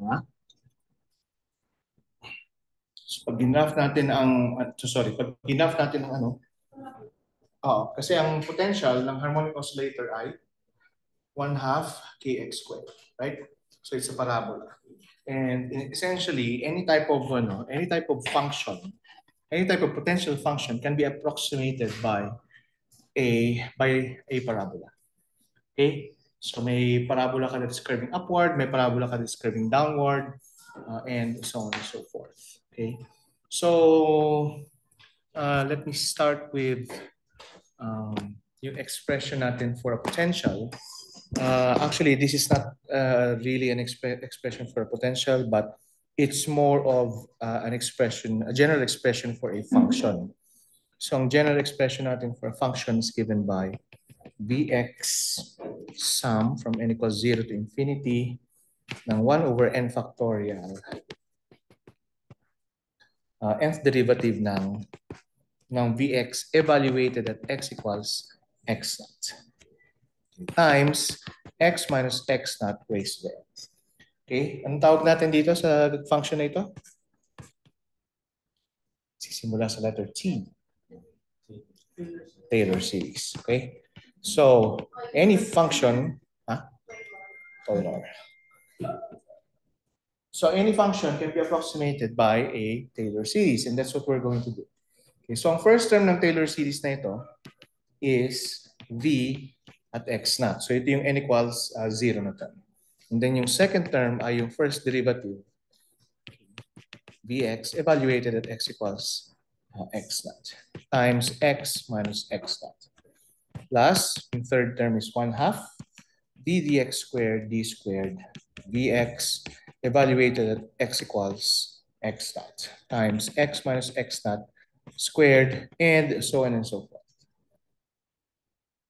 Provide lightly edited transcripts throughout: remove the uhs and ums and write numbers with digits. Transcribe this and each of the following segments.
Ha? So, pag ginraph natin ang, pag ginraph natin ang ano, kasi ang potential ng harmonic oscillator ay 1/2 kx squared, right? So it's a parabola. And essentially, any type of function, any type of potential function can be approximated by a parabola. Okay? So may parabola ka that's curving upward, may parabola ka that's curving downward, and so on and so forth. Okay? So let me start with yung expression natin for a potential. Actually, this is not really an expression for a potential, but it's more of an expression, a general expression for a function. So ang general expression natin for a function is given by Vx sum from n equals 0 to infinity ng 1 over n factorial nth derivative ng Vx evaluated at x equals x naught times x minus x naught raised to n. Okay? Anong tawag natin dito sa function na ito? Sisimula sa letter T. Taylor series. Okay? So, any function, Taylor. So, any function can be approximated by a Taylor series, and that's what we're going to do. Okay, so ang first term ng Taylor series na ito is V at x naught. So, ito yung n equals 0 na term. And then yung second term ay yung first derivative, Vx evaluated at x equals x naught times x minus x naught. Plus, yung third term is 1/2 d dx squared d squared Vx evaluated at x equals x naught times x minus x naught squared and so on and so forth.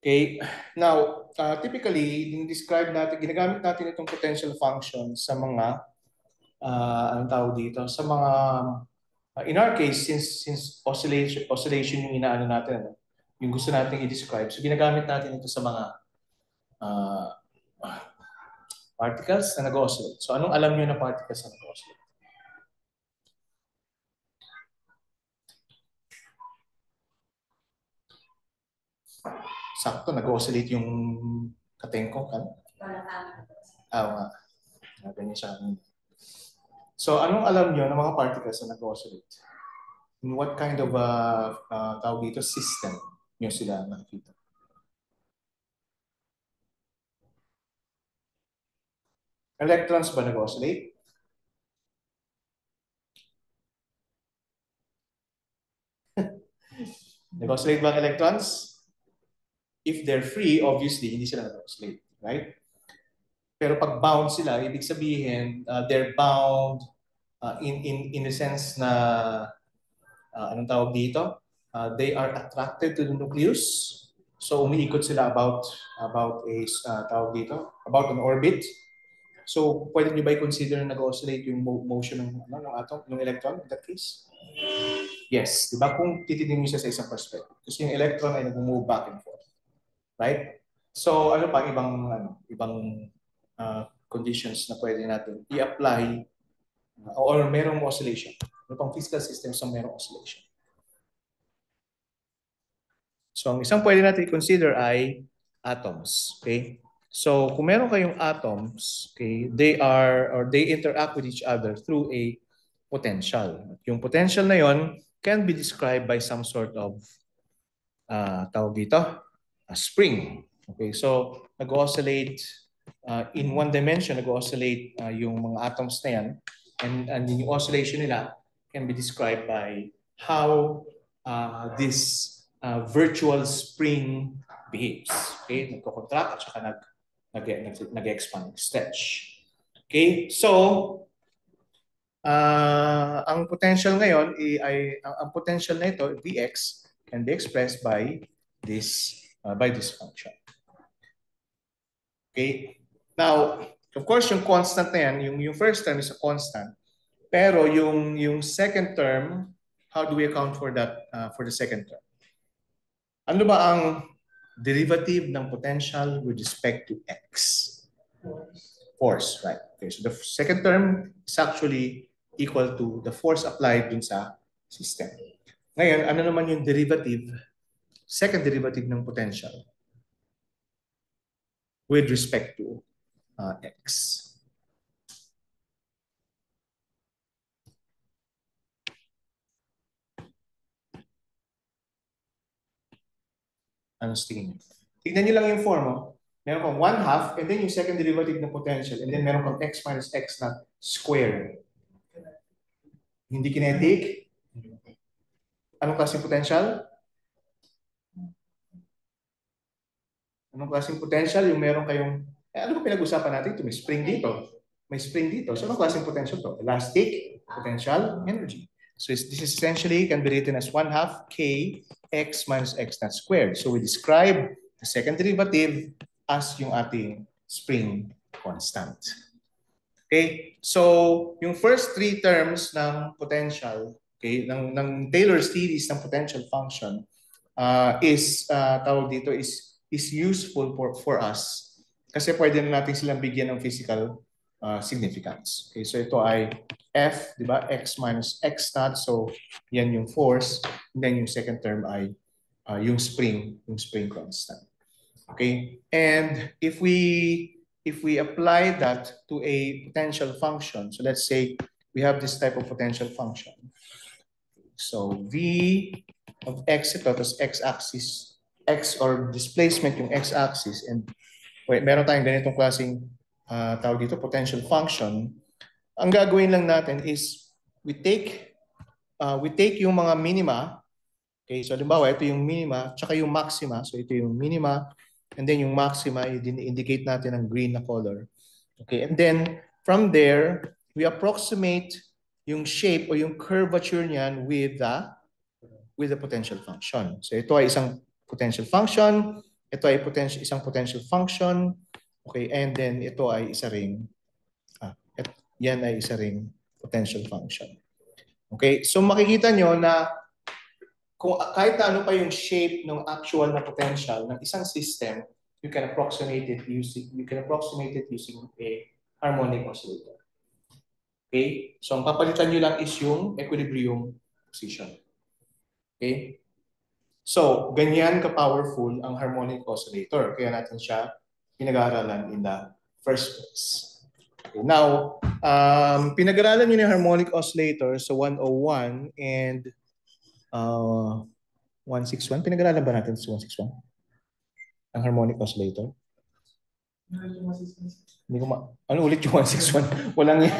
Okay, now typically describe natin, ginagamit natin itong potential function sa mga anong tawag dito, sa mga in our case since oscillation yung inaano natin, yung gusto nating i-describe, so ginagamit natin ito sa mga particles na nag-oscillate. So anong alam niyo na particles na nag-oscillate? Sakto, nag-oscillate yung katengko kan? Nga. Ganyan siya. So anong alam niyo ng mga particles na nag-oscillate? In what kind of tawag dito system niyo sila nakikita? Electrons ba nag-oscillate? Nag-oscillate ba ang electrons? If they're free, obviously, hindi sila nag-oscillate, right? Pero pag bound sila, ibig sabihin, they're bound in the sense na, anong tawag dito? They are attracted to the nucleus. So umiikot sila about tawag dito, about an orbit. So pwede nyo ba i-consider na nag-oscillate yung motion ng atom, ng electron in that case? Yes, di ba? Kung titignan nyo siya sa isang perspective. Kasi yung electron ay nag-move back and forth. Right? So ano pa ibang conditions na pwede natin i-apply or merong oscillation? Ano pang physical systems na merong oscillation? So ang isang pwede natin i-consider ay atoms. Okay? So kung meron kayong atoms, okay, they interact with each other through a potential. Yung potential na yon can be described by some sort of tawag dito, a spring. Okay, so nag-oscillate in one dimension, nag-oscillate yung mga atoms na yan, and yung oscillation nila can be described by how this virtual spring behaves. Okay, nagko-contract at saka nag-expand, stretch. Okay, so ang potential ngayon ang potential na ito, Vx, can be expressed by this function. Okay? Now, of course, yung constant na yan, yung first term is a constant. Pero yung second term, how do we account for that for the second term? Ano ba ang derivative ng potential with respect to x? force, right? Okay, so the second term is actually equal to the force applied dun sa system. Ngayon, ano naman yung derivative, second derivative ng potential with respect to x? Ano sa tingin niyo? Tignan niyo lang yung form. Oh. Meron kang 1/2 and then yung second derivative ng potential and then meron kang x minus x na square. Hindi kinetic. Anong klaseng potential? Anong klaseng potential? Yung meron kayong, ano ba pinag-usapan natin ito? May spring dito. May spring dito. So anong klaseng potential to? Elastic potential energy. So this is essentially can be written as 1/2 k x minus x naught squared. So we describe the second derivative as yung ating spring constant. Okay? So yung first three terms ng potential, okay, ng Taylor's series ng potential function tawag dito is useful for us kasi pwede na natin silang bigyan ng physical significance. Okay, so ito ay F, di ba? X minus X naught. So yan yung force. And then yung second term ay yung spring constant. Okay? And if we apply that to a potential function, so let's say we have this type of potential function. So V of x ito, tapos x-axis, x or displacement yung x-axis, and meron tayong ganitong klaseng tawag dito, potential function. Ang gagawin lang natin is we take yung mga minima. Okay, so halimbawa ito yung minima, tsaka yung maxima. So ito yung minima, and then yung maxima, i-indicate natin ng green na color. Okay, and then from there, we approximate yung shape o yung curvature niyan with the potential function. So ito ay isang potential function, ito ay isang potential function, okay, and then ito ay isa ring, yan ay isa ring potential function. Okay, so makikita nyo na kung kahit ano pa yung shape ng actual na potential ng isang system, you can approximate it using a harmonic oscillator. Okay, so ang papalitan nyo lang is yung equilibrium position. Okay? So, ganyan ka-powerful ang harmonic oscillator. Kaya natin siya pinag-aaralan in the first place. Okay, now, pinag-aaralan nyo yung harmonic oscillator sa 101 and 161. Pinag-aaralan ba natin sa 161? Ang harmonic oscillator? Hindi ko ano ulit yung 161? Walang yan.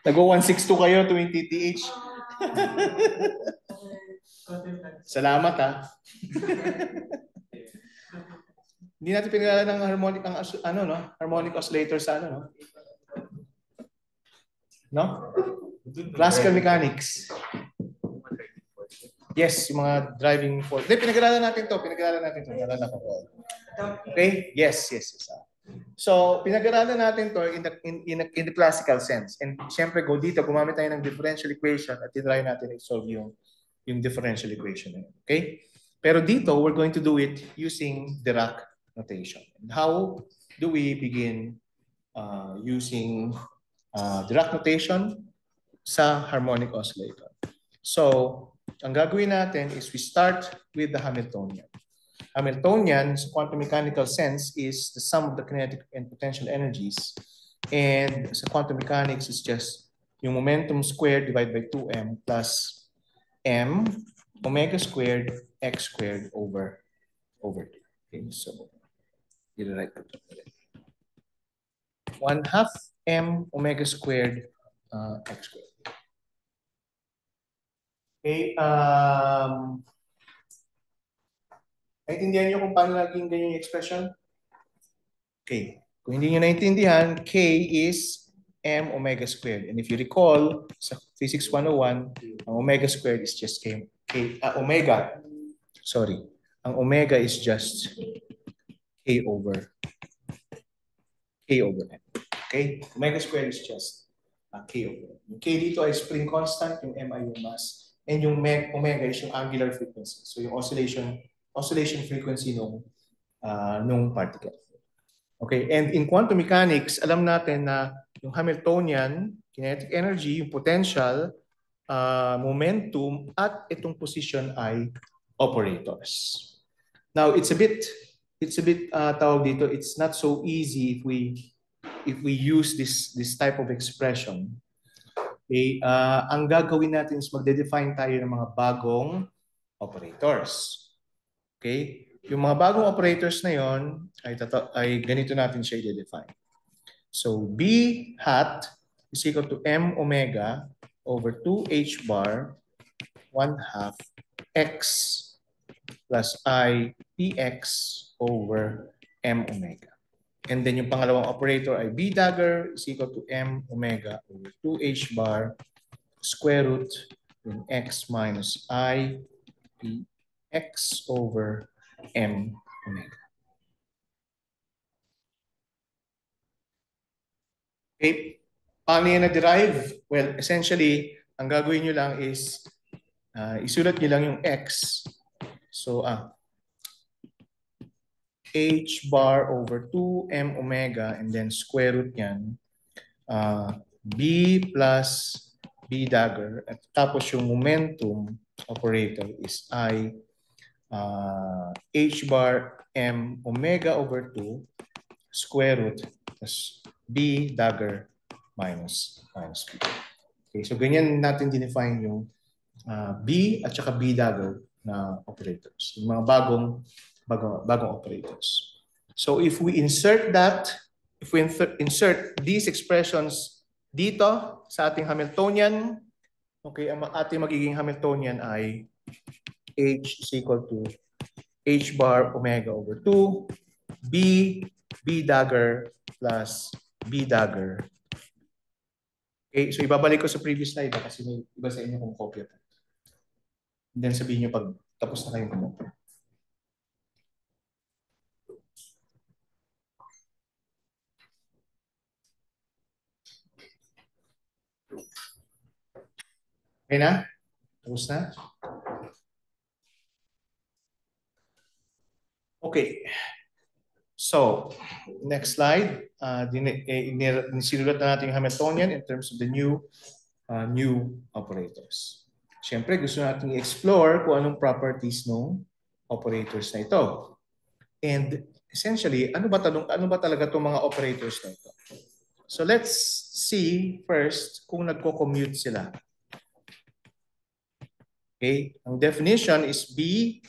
Nag-162 kayo, 20 TH. Salamat ha. Hindi natin pinag-aaralan ng harmonic oscillator sa no? Classical mechanics. Yes, yung mga driving force. Hindi, pinag-aaralan natin to. Naalala ko. Okay? Yes. So, pinag-aaralan natin to in the classical sense. And siyempre, dito, gumamit tayo ng differential equation at tinry natin i-solve yung differential equation. Okay? Pero dito, we're going to do it using Dirac notation. And how do we begin using Dirac notation sa harmonic oscillator? So, ang gagawin natin is we start with the Hamiltonian. Hamiltonian, sa quantum mechanical sense, is the sum of the kinetic and potential energies. And sa quantum mechanics, is just yung momentum squared divided by 2m plus m omega squared x squared over 2. Okay, so i-write it. 1/2 m omega squared x squared. Okay, naintindihan niyo kung paano naging ganyan yung expression? Okay, kung hindi niyo naintindihan, k is m omega squared. And if you recall, sa Physics 101, ang omega squared is just omega. Sorry, ang omega is just k over m. Okay, omega squared is just k over m. Yung k dito ay spring constant, yung m ay yung mass. And yung omega is yung angular frequency. So yung oscillation frequency nung particle. Okay, and in quantum mechanics, alam natin na yung Hamiltonian, kinetic energy, yung potential, momentum, at itong position ay operators. Now, it's a bit tawag dito, it's not so easy if we use this type of expression. Okay, ang gagawin natin is magde-define tayo ng mga bagong operators. Okay? Yung mga bagong operators na yon ay ganito natin siya i-define. So B hat is equal to M omega over 2H bar 1/2 X plus I Px over M omega. And then yung pangalawang operator ay B dagger is equal to M omega over 2H bar square root in X minus I Px over M omega. Okay, paano yan na-derive? Well, essentially, ang gagawin nyo lang is isulat nyo lang yung X. So, H bar over 2 M omega and then square root yan. B plus B dagger. At tapos yung momentum operator is I H bar M omega over 2 square root plus B dagger minus B. Okay, so ganyan natin define yung B at saka B dagger na operators. Yung mga bagong operators. So if we insert that, if we insert these expressions dito sa ating Hamiltonian, okay, ang ating magiging Hamiltonian ay H is equal to H bar omega over 2 B dagger plus B dagger. Okay, so ibabalik ko sa previous slide kasi may iba sa inyo kung kopya pa. And then sabihin nyo pag tapos na kayong kumopya. Okay na? Tapos na? Okay. So, next slide. Sinulat na natin yung Hamiltonian in terms of the new operators. Siyempre, gusto natin i-explore kung anong properties ng operators na ito. And essentially, ano ba talaga itong mga operators na ito? So let's see first kung nagko-commute sila. Okay? Ang definition is B.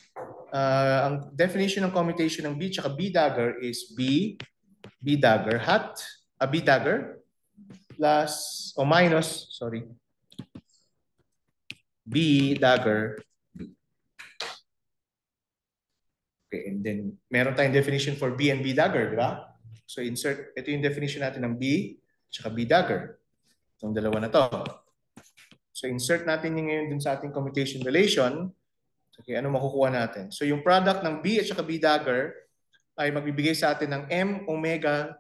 Ang definition ng commutation ng B tsaka B dagger is B dagger hat, B dagger plus o minus, sorry, B dagger B. Okay, and then meron tayong definition for B and B dagger, di ba? So insert, ito yung definition natin ng B tsaka B dagger. Itong dalawa na to. So insert natin yung ngayon dun sa ating commutation relation. Okay, ano makukuha natin? So yung product ng B at saka B dagger ay magbibigay sa atin ng M omega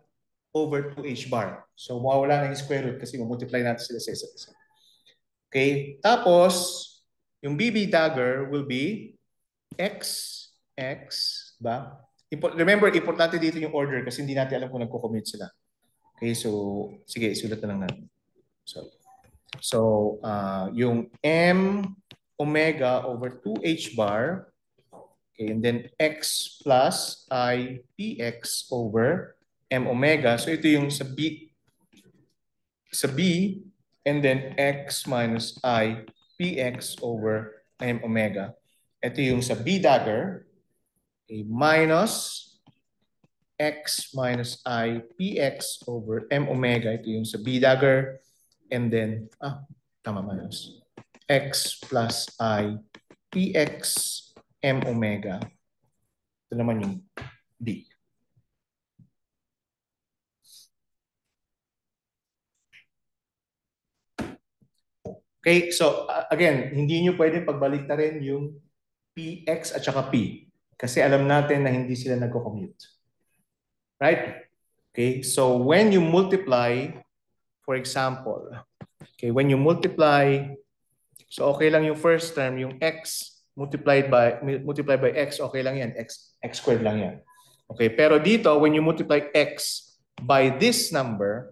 over 2H bar. So mawawala na yung square root kasi multiply natin sila sa isa't isa. Okay, tapos yung BB dagger will be X, ba? Remember, importante dito yung order kasi hindi natin alam kung nagko-commute sila. Okay, so sige, isulat na lang natin. So yung M omega over 2H bar, okay, and then X plus I Px over M omega. So ito yung sa B, and then X minus I Px over M omega. Ito yung sa B dagger, okay, minus X minus I Px over M omega. Ito yung sa B dagger, and then, minus X plus I Px M omega. Ito naman yung B. Okay, so again, hindi nyo pwede pagbalik na rin yung Px at saka P. Kasi alam natin na hindi sila nagko-commute. Right? Okay, so when you multiply, for example, okay, when you multiply, so okay lang yung first term, yung X multiplied by X, okay lang yan, X squared lang yan. Okay, pero dito, when you multiply x by this number,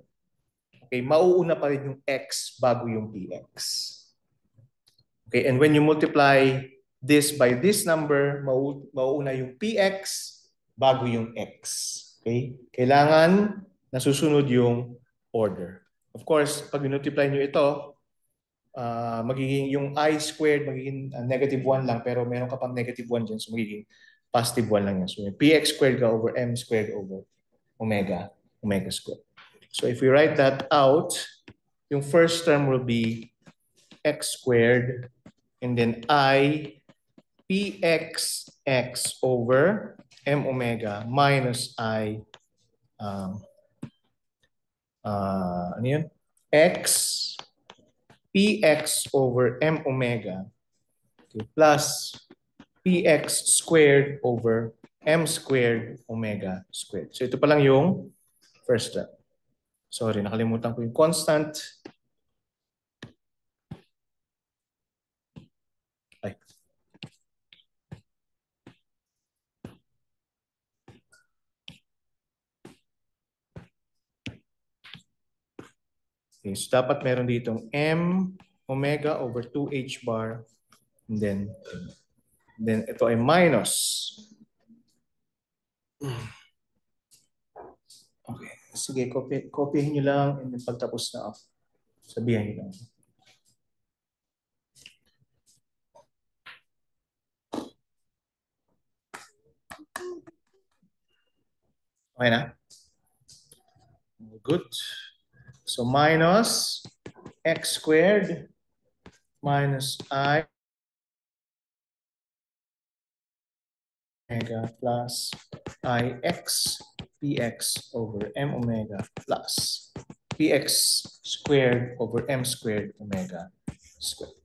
okay, mauuna pa rin yung x bago yung px. Okay, and when you multiply this by this number, mauuna yung px bago yung x. Okay? Kailangan nasusunod yung order. Of course, pag multiply nyo ito, magiging yung I squared, magiging negative 1 lang, pero meron ka pang negative 1 dyan, so magiging positive 1 lang yan. So px squared ka over m squared over omega squared. So if we write that out, yung first term will be x squared and then I px x over m omega minus I ano yun? X px over m omega, okay, plus px squared over m squared omega squared. So ito pa lang yung first term. Sorry, nakalimutan ko yung constant. Ay. Okay, so dapat meron ditong m omega over 2h bar and then ito ay minus. Okay, sige, copyhin nyo lang and then pagtapos na ako, sabihan nyo lang. Okay na? Good. So minus x squared minus I omega plus ix px over m omega plus px squared over m squared omega squared.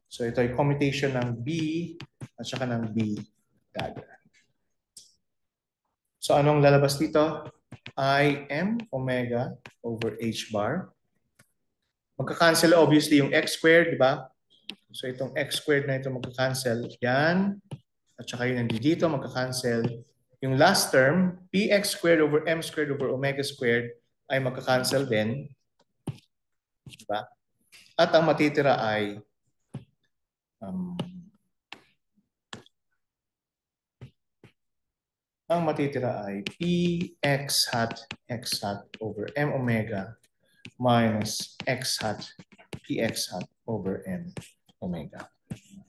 So ito ay commutation ng B at saka ng B dagger. So anong lalabas dito? I m omega over h bar. Magka-cancel obviously yung x squared, di ba? So itong x squared na ito magka-cancel. Yan. At saka yun nandito magka-cancel. Yung last term, px squared over m squared over omega squared ay magka-cancel din. Di ba? At ang matitira ay px hat x hat over m omega minus x hat px hat over m omega. Okay.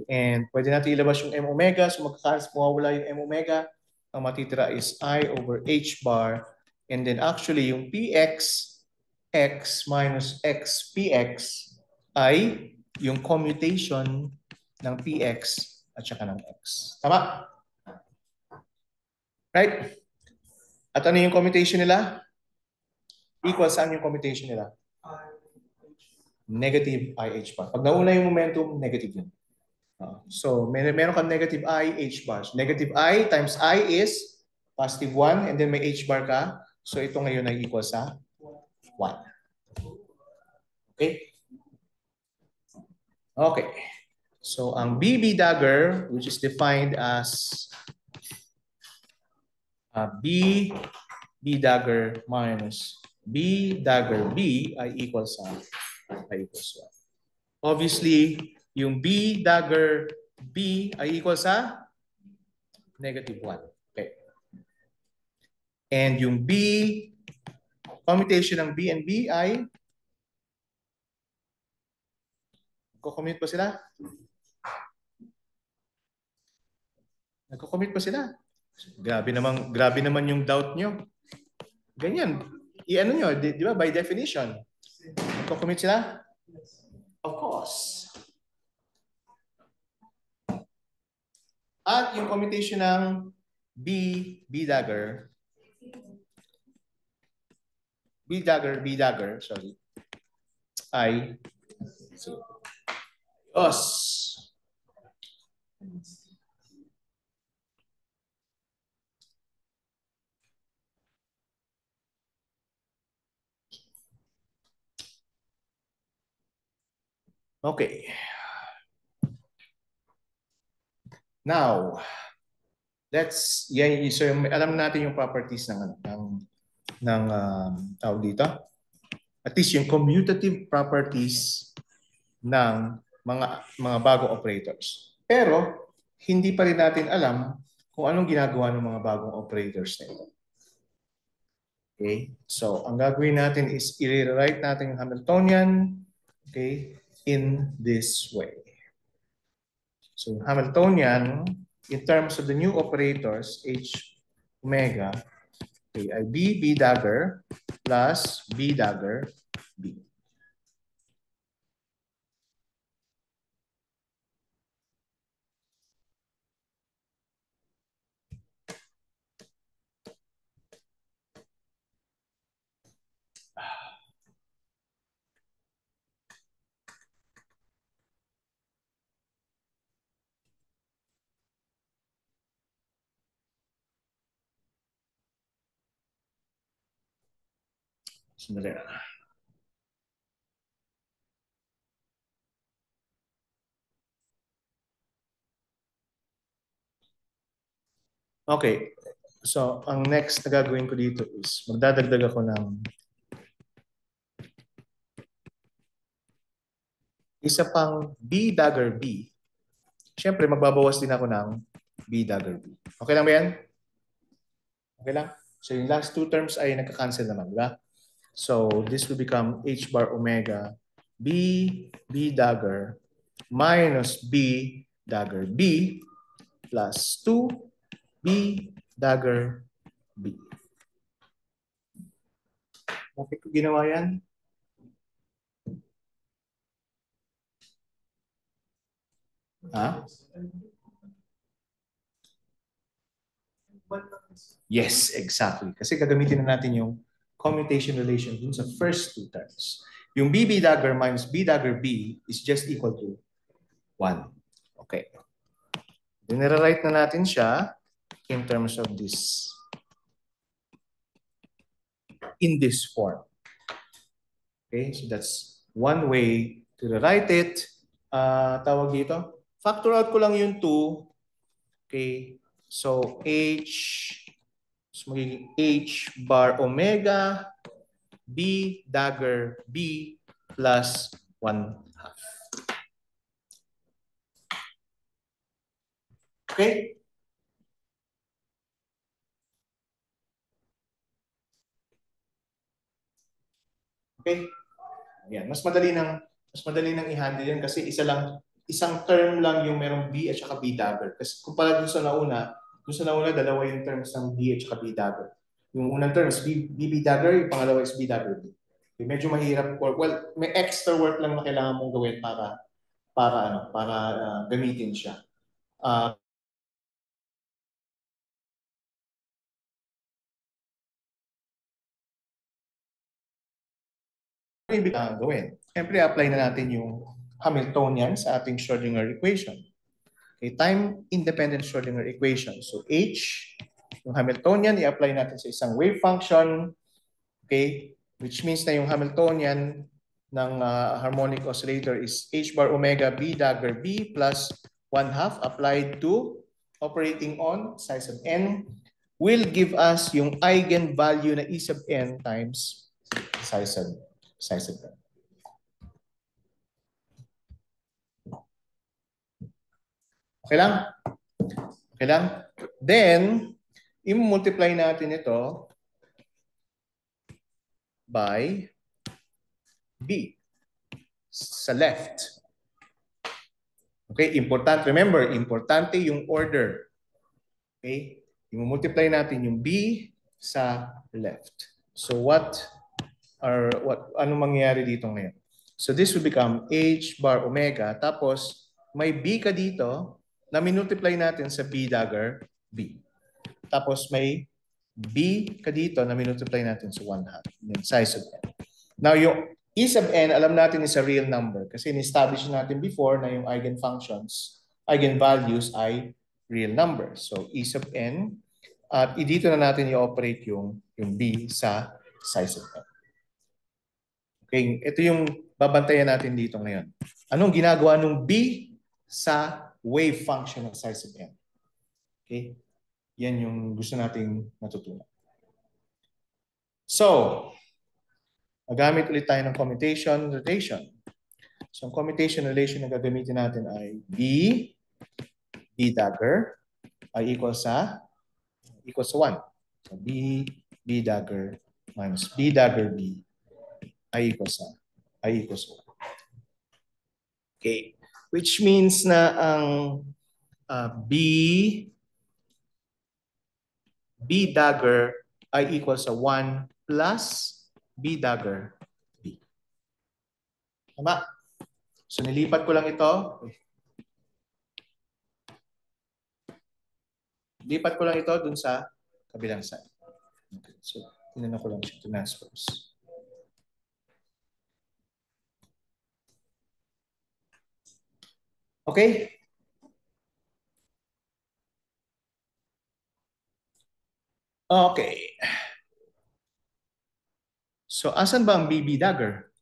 And pwede natin ilabas yung m omega. So mawawala yung m omega. Ang matitira is I over h bar. And then actually yung px x minus x px ay yung commutation ng px at saka ng x. Tama? Right? At ano yung commutation nila? Equal saan yung commutation nila? Negative IH bar. Pag nauna yung momentum, negative yun. So, meron kang negative I, H bar. So, negative I times I is positive 1 and then may H bar ka. So, ito ngayon ay equal sa 1. Okay? Okay. So, ang BB dagger, which is defined as B dagger minus B dagger B ay equal sa equals 1. Obviously, yung B dagger B ay equal sa negative 1. Okay. And yung B, commutation ng B and B ay nagko-commute pa sila? Nagko-commute pa sila? Grabe naman yung doubt nyo. Ganyan. I-ano nyo, di ba? By definition. Nagko-commute sila? Of course. At yung commutation ng B dagger, sorry, ay os. Okay. Now, so alam natin yung properties ng tawag dito. At least yung commutative properties ng mga bagong operators. Pero hindi pa rin natin alam kung anong ginagawa ng mga bagong operators na ito. Okay? So, ang gagawin natin is i-rewrite natin yung Hamiltonian, okay, in this way. So, Hamiltonian, in terms of the new operators, H omega, okay, ay B dagger plus B dagger B. Sandali na. Okay. So, ang next na gagawin ko dito is magdadagdag ako ng isa pang B dagger B. Siyempre, magbabawas din ako ng B dagger B. Okay lang ba yan? Okay lang? So, yung last two terms ay nagka-cancel naman, di ba? So, this will become H bar omega B dagger minus B dagger B plus 2 B dagger B. Bakit ko ginawa yan? Ha? Yes, exactly. Kasi gagamitin na natin yung commutation relation dun sa first two terms. Yung BB dagger minus B dagger B is just equal to 1. Okay. Dinire-write na natin siya in terms of this, in this form. Okay, so that's one way to write it. Tawag dito, factor out ko lang yung 2. Okay, so magiging H bar omega B dagger B plus 1/2. Okay? Okay? Ayan, mas madali nang i-handle yan kasi isang term lang yung merong B at saka B dagger. Kasi kumpara dun sa nauna dalawa yung terms ng B at saka B dagger. Yung unang term is B dagger, yung pangalawa is B dagger B. Okay, medyo mahirap well, may extra work lang na kailangan mong gawin para gamitin siya. Ano yung gawin? Siyempre, apply na natin yung Hamiltonian sa ating Schrodinger equation. Okay, time-independent Schrodinger equation. So H, yung Hamiltonian, i-apply natin sa isang wave function. Okay, which means na yung Hamiltonian ng harmonic oscillator is H bar omega B dagger B plus 1/2 applied to operating on psi sub n will give us yung eigenvalue na E sub n times psi sub n. Okay lang? Okay lang? Then, i-multiply natin ito by B sa left. Okay, remember, importante yung order. Okay? I-multiply natin yung B sa left. So ano mangyayari dito ngayon? So this will become H bar omega, tapos may B ka dito na minultiply natin sa B dagger B. Tapos may B ka dito na minultiply natin sa 1/2, yung size of n. Now yung E sub n, alam natin is a real number kasi in-establish natin before na yung eigenvalues ay real number. So E sub n, at dito na natin i-operate yung B sa size of n. Okay, ito yung babantayan natin dito ngayon. Anong ginagawa ng B sa wave function ng psi sub n. Okay? Yan yung gusto nating matutunan. So, magamit ulit tayo ng commutation relation. So, ang commutation relation na gagamitin natin ay B dagger ay equals sa 1. So, B dagger minus B dagger B ay equals sa 1. Okay. Which means na ang B dagger ay equals sa 1 plus B dagger B. Tama? So, nilipat ko lang ito. Lipat ko lang ito dun sa kabilang side. Okay. So, tinanong ko lang siya to transpose. Okay? Okay. So, asan ba ang BB dagger?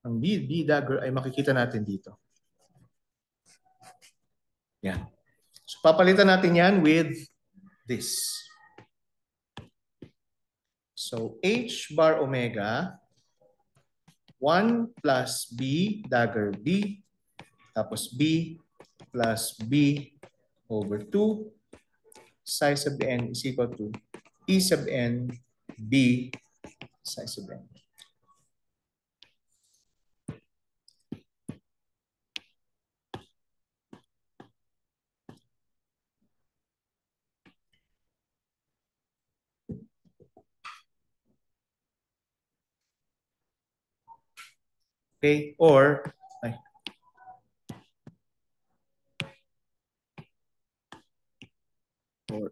Ang BB dagger ay makikita natin dito. Yan. So, papalitan natin yan with this. So, H bar omega 1 plus B dagger B tapos B plus B over 2 psi sub n is equal to E sub n B psi sub n. Okay? Or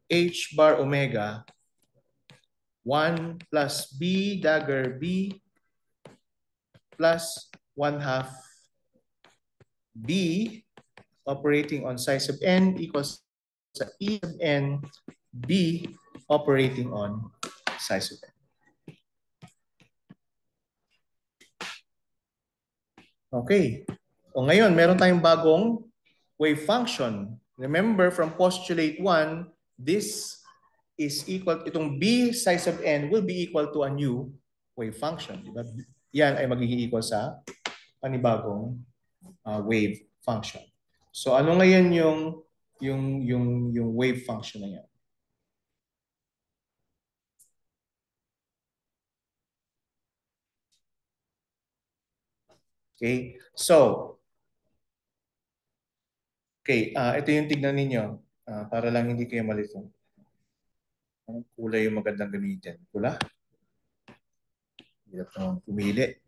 H bar omega 1 plus B dagger B plus 1/2 B operating on psi sub n equals sa E sub n B operating on psi sub n. Okay. O ngayon, meron tayong bagong wave function. Remember from postulate 1, this is equal, itong B psi sub n will be equal to a new wave function. Diba? Yan ay magiging equal sa panibagong wave function. So ano ngayon yung wave function na yan? Okay? So, okay, ito yung tignan ninyo para lang hindi kayo malito. Anong kulay yung magandang gamitin? Pula? Hirap naman pumili.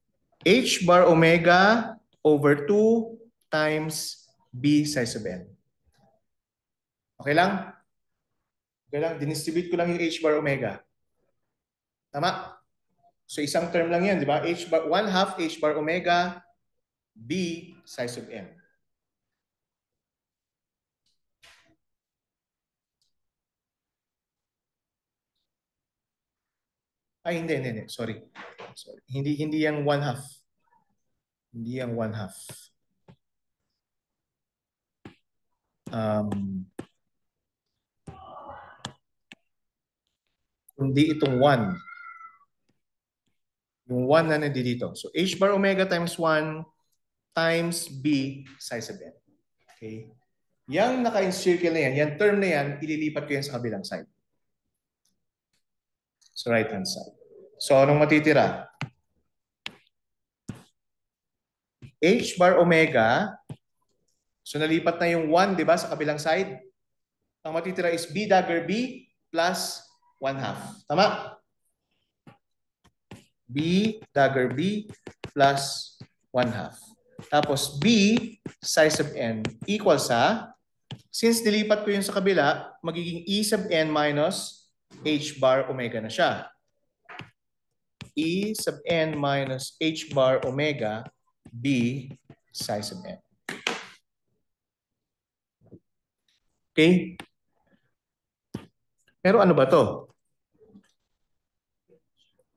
H bar omega over 2 times B psi sub n. Okay lang? Okay lang, dinistribute ko lang yung H bar omega. Tama? So isang term lang yan, di ba? H bar, 1/2 H bar omega B psi sub n. Ay, hindi. Sorry. Hindi yung 1/2. Hindi yung 1/2. Kundi itong 1. Yung 1 na nandito. So H bar omega times 1 times B psi sub n. Okay? Yang naka-encircle na yan, yung term na yan, ililipat ko yan sa kabilang side. Sa right-hand side. So anong matitira? H bar omega. So nalipat na yung 1, di ba, sa kabilang side. Ang matitira is B dagger B plus 1/2. Tama? B dagger B plus 1/2. Tapos B psi sub n equals sa, since nilipat ko yun sa kabila, magiging E sub n minus H bar omega na siya. E sub n minus H bar omega B psi sub n. Okay? Pero ano ba to?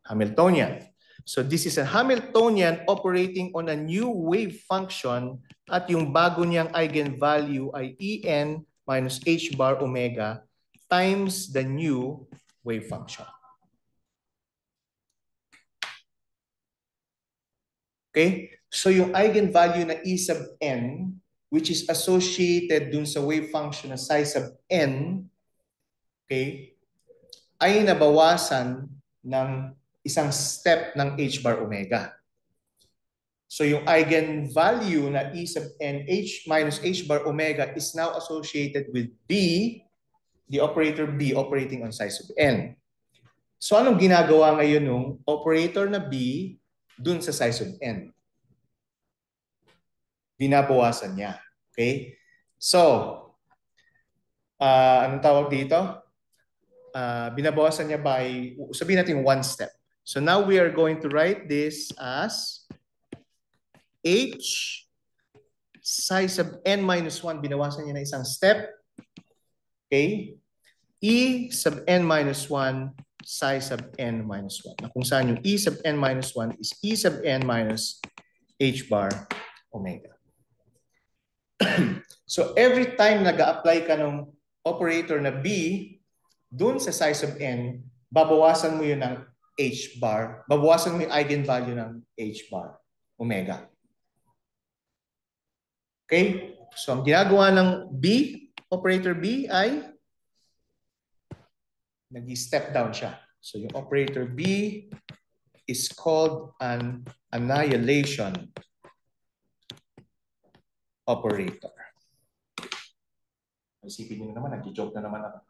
Hamiltonian. So this is a Hamiltonian operating on a new wave function at yung bago niyang eigenvalue ay En minus h bar omega times the new wave function. Okay? So yung eigenvalue na E sub n, which is associated dun sa wave function na psi sub n, okay, ay nabawasan ng isang step ng h bar omega. So yung eigenvalue na E sub n h minus h bar omega is now associated with B, the operator B operating on psi sub n. So anong ginagawa ngayon ng operator na B dun sa psi sub n? Binabawasan niya. Okay? So, anong tawag dito? Binabawasan niya by, sabihin natin one step. So now we are going to write this as H psi sub n minus 1, binawasan niya na isang step. Okay? E sub n minus 1 psi sub n minus 1. Na kung saan yung E sub n minus 1 is E sub n minus h bar omega. So every time nag-a-apply ka ng operator na B dun sa psi sub n, babawasan mo yun ng h bar, babawasan mo yung eigenvalue ng h bar omega. Okay? So ang ginagawa ng B, operator B ay nag-step down siya. So yung operator B is called an annihilation operator. Isipin nyo naman, nag-joke na naman ako.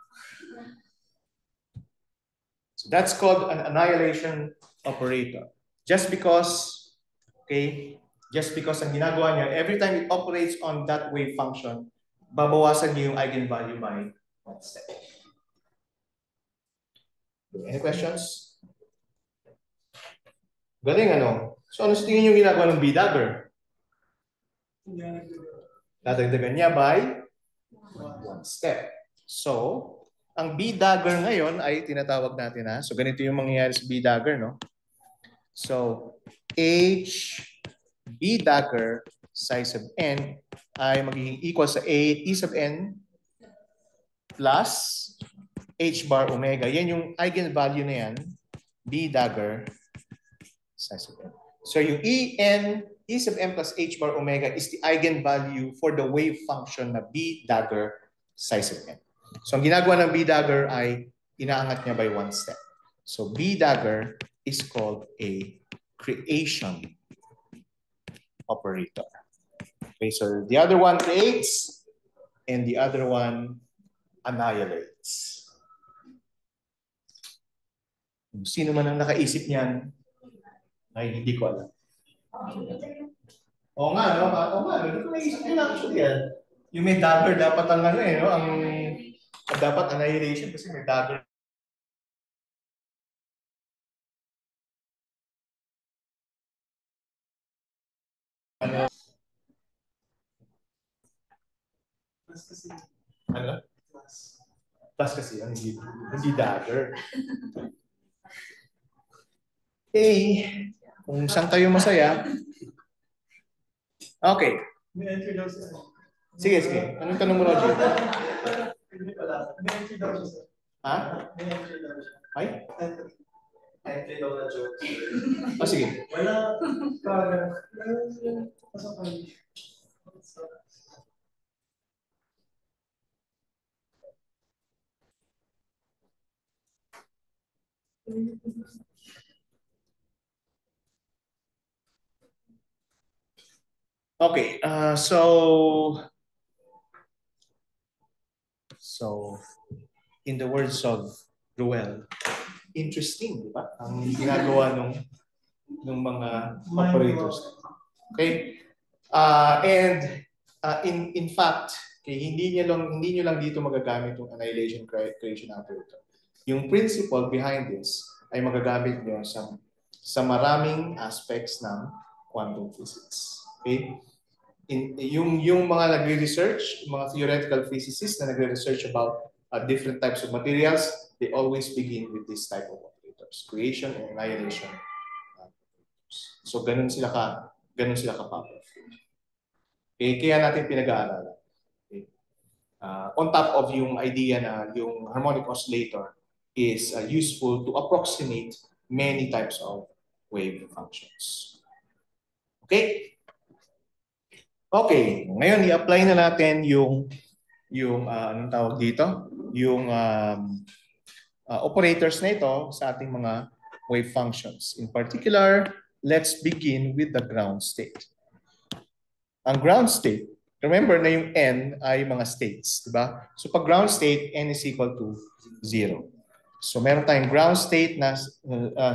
So that's called an annihilation operator. Just because, okay, just because ang ginagawa niya, every time it operates on that wave function, babawasan niyo yung eigenvalue by one step. Any questions? Galing ano? So ano sa tingin yung ginagawa ng B-dagger? Dadagdagan niya by one step. So, ang B-dagger ngayon ay tinatawag natin ha. So ganito yung mangyayari sa B-dagger, no? So, H B-dagger psi sub n ay magiging equal sa E sub n plus h bar omega. Yan yung eigenvalue na yan. B-dagger psi sub n. So yung E sub n plus h bar omega is the eigenvalue for the wave function na B-dagger psi sub n. So ang ginagawa ng B-dagger ay inaangat niya by one step. So B-dagger is called a creation operator. Okay, so the other one creates and the other one annihilates. Sino man ang nakaisip niyan ay hindi ko alam. Oo nga, no? Oo nga, hindi ko naisip yun actually yan. Yung may dagger dapat ang ano eh, no? Ang dapat annihilation kasi may dagger. Ano? Ano? Plus kasi yan, hindi dagger. Okay. Kung saan kayo masaya. Okay. Sige, sige. Anong tanong mo, Roger? Ha? Ay? Entry daw na joke. Oh, sige. Wala. Okay, so in the words of Ruel, interesting, di ba? Ang ginagawa ng mga operators. Okay? And in fact, okay, hindi nyo lang dito magagamit yung annihilation creation operator. Yung principle behind this ay magagamit nyo sa maraming aspects ng quantum physics. Okay? Yung mga nagre-research, mga theoretical physicists na nagre-research about different types of materials, they always begin with this type of operators, creation and annihilation So ganun sila ka-powerful. Okay, kaya natin pinag-aaralan. Okay. On top of yung idea na yung harmonic oscillator is useful to approximate many types of wave functions. Okay? Okay, ngayon i-apply na natin yung anong tawag dito? Yung operators na ito sa ating mga wave functions. In particular, let's begin with the ground state. Ang ground state, remember na yung n ay mga states, di ba? So pag ground state, n is equal to 0. So meron tayong ground state na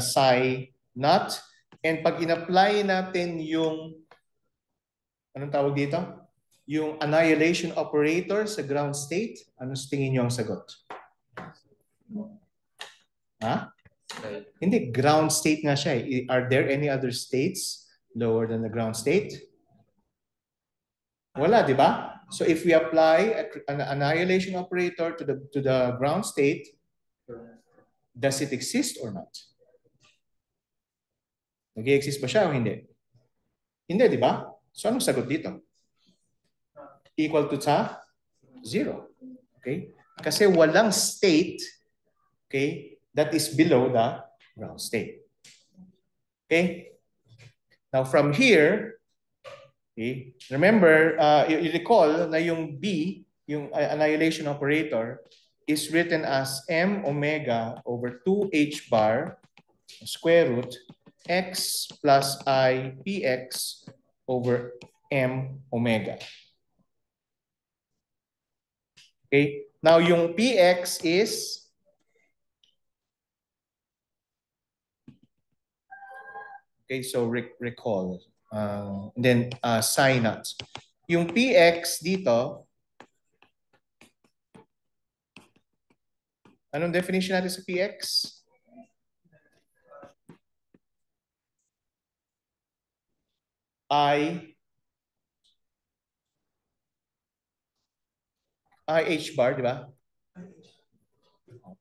psi naught, and pag in-apply natin yung anong tawag dito? Yung annihilation operator sa ground state, ano sa tingin nyo ang sagot? Ha? Hindi, ground state nga siya eh. Are there any other states lower than the ground state? Wala, di ba? So if we apply an annihilation operator to the ground state, does it exist or not? Nag-i-exist ba siya o hindi? Hindi, di ba? So anong sagot dito? Equal to sa 0. Okay? Kasi walang state, okay, that is below the ground state. Okay? Now from here, okay, remember, you recall na yung B, yung annihilation operator, is written as m omega over 2h bar square root x plus I px over m omega. Okay? Now yung px is okay, so recall. And then psi naught. Yung px dito, anong definition natin sa px? IH bar, di ba?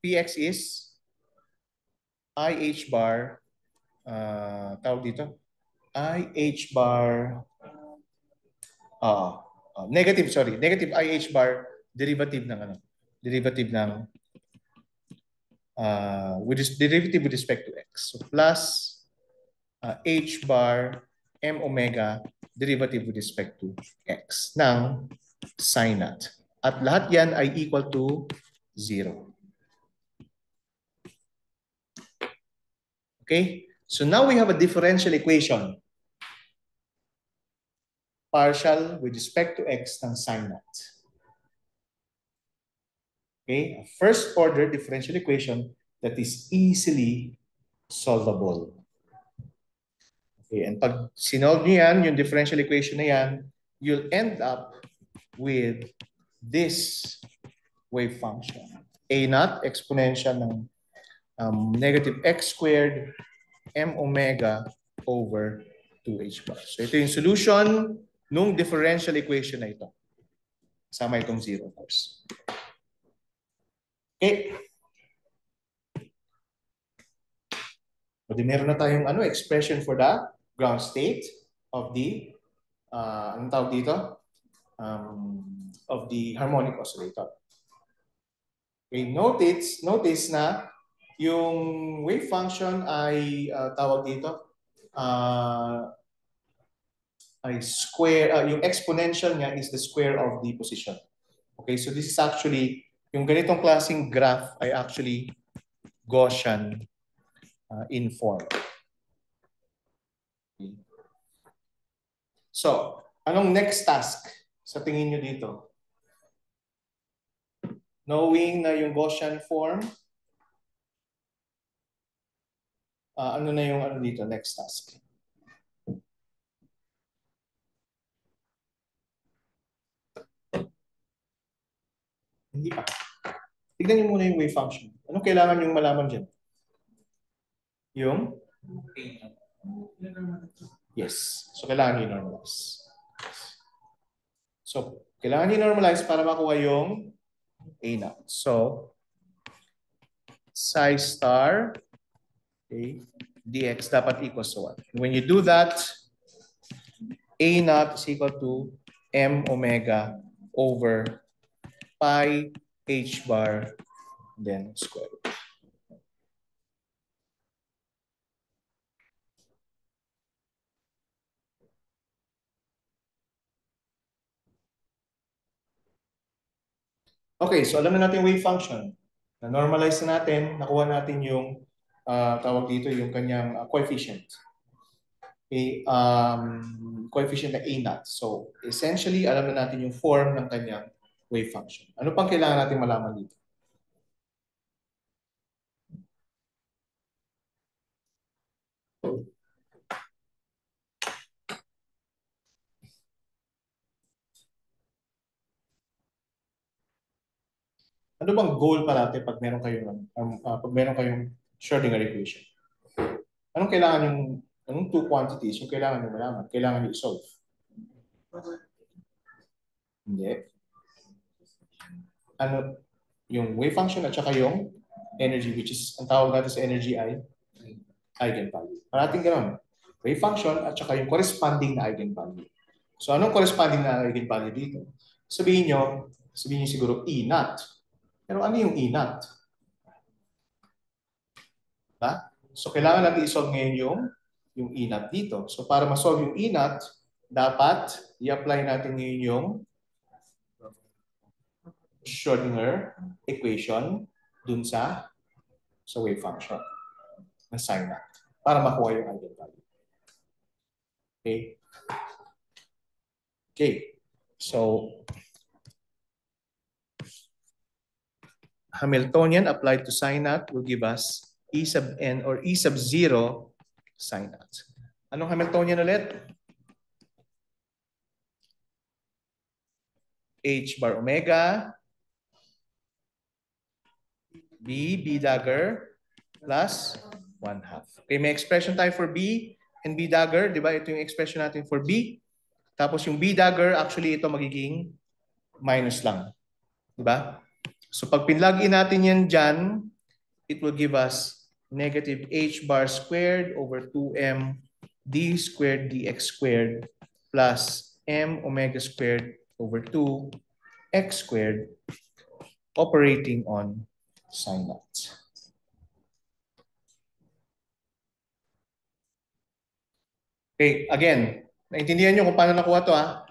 px is IH bar, tawag dito, IH bar, negative IH bar, derivative ng ano? Derivative ng derivative with respect to x. So plus h bar m omega derivative with respect to x ng psi naught. At lahat yan ay equal to 0. Okay? So now we have a differential equation. Partial with respect to x ng psi naught. Okay? A first order differential equation that is easily solvable. Okay, and pag sinolve niyo yan, yung differential equation na yan, you'll end up with this wave function. A naught exponential ng negative x squared m omega over 2h bar. So ito yung solution nung differential equation na ito. Kasama itong 0, of course. Okay. So meron na tayong expression for the ground state of the anong tawag dito? Of the harmonic oscillator. Okay, notice na yung wave function ay tawag dito ay square, yung exponential niya is the square of the position. Okay, so this is actually, yung ganitong klaseng graph ay actually Gaussian in form. Okay. So, anong next task sa tingin nyo dito? Knowing na yung Gaussian form, ano na yung dito, next task? Hindi pa. Tignan niyo muna yung wave function. Anong kailangan yung malaman dyan? Yung? Yes. So, kailangan i-normalize. So, kailangan i-normalize para makuha yung A naught. So, psi star, okay, dx dapat equals to 1. When you do that, A naught is equal to M omega over pi h bar then square root. Okay, so alam na natin wave function. Na-normalize na natin, nakuha natin yung tawag dito yung kanyang coefficient. Coefficient na A naught. So essentially, alam na natin yung form ng kanyang wave function. Ano pang kailangan natin malaman dito? Ano bang goal pa natin pag meron kayong Schrödinger equation? Anong kailangan anong two quantities yung kailangan nyo malaman? Kailangan nyo i-solve? Hindi. Ano, yung wave function at saka yung energy, which is, ang tawag natin sa energy ay eigenvalue. Parating gano'n. Wave function at saka yung corresponding na eigenvalue. So, anong corresponding na eigenvalue dito? Sabihin nyo siguro E naught. Pero ano yung E naught? Diba? So, kailangan natin i-solve ngayon yung E naught dito. So, para ma-solve yung E naught, dapat i-apply natin ngayon yung Schrödinger equation dun sa wave function ng sin naught para makuha yung eigenvalue. Okay? Okay. So, Hamiltonian applied to sin naught will give us E sub n or E sub 0 sin naught. Anong Hamiltonian ulit? H bar omega B dagger plus 1/2. Okay, may expression tayo for B and B dagger. Di ba? Ito yung expression natin for B. Tapos yung B dagger, actually ito magiging minus lang. Di ba? So pag pinlog in natin yan dyan, it will give us negative H bar squared over 2M D squared dx squared plus M omega squared over 2 X squared operating on sin naught. Okay, again, naintindihan nyo kung paano nakuha to ha?